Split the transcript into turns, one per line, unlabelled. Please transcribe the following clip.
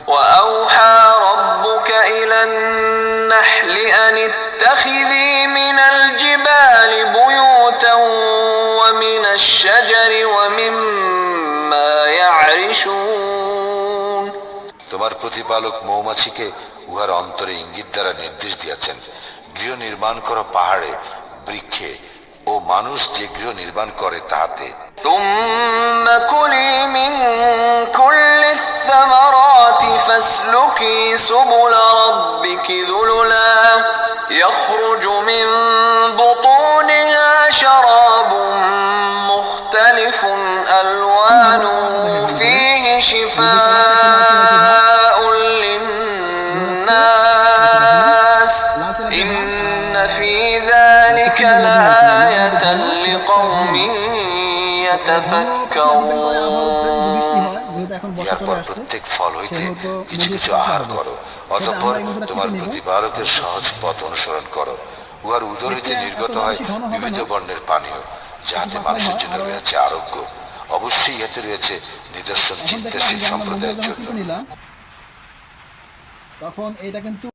وأوحى ربك إلى النحل أن اتخذي من الجبال بيوتا ومن الشجر ومما يعرشون
তোমার প্রতিপালক মৌমাছিকে উহার অন্তরে ইঙ্গিত দ্বারা নির্দেশ দিয়েছেন, গৃহ নির্মাণ করো পাহাড়ে, বৃক্ষে ও মানুষ যে গৃহ নির্মাণ করে তাহাতে।
ثم كلي من كل الثمرات فاسلكي سبل ربك ذللا يخرج من بطونها شراب مختلف ألوانه فيه شفاء للناس إن في ذلك لآية لقوم يتفكرون
এরপর প্রত্যেক ফল হইতে কিছু কিছু আহার করো, অতঃপর তোমার প্রতিপালকের সহজ পথ অনুসরণ করো। উহার উদর হইতে নির্গত হয় বিবিধ বর্ণের পানীয়, যাহাতে মানুষের জন্য রয়েছে আরোগ্য। অবশ্যই ইহাতে রয়েছে নিদর্শন চিন্তাশীল সম্প্রদায়ের জন্য।
তখন এটা কিন্তু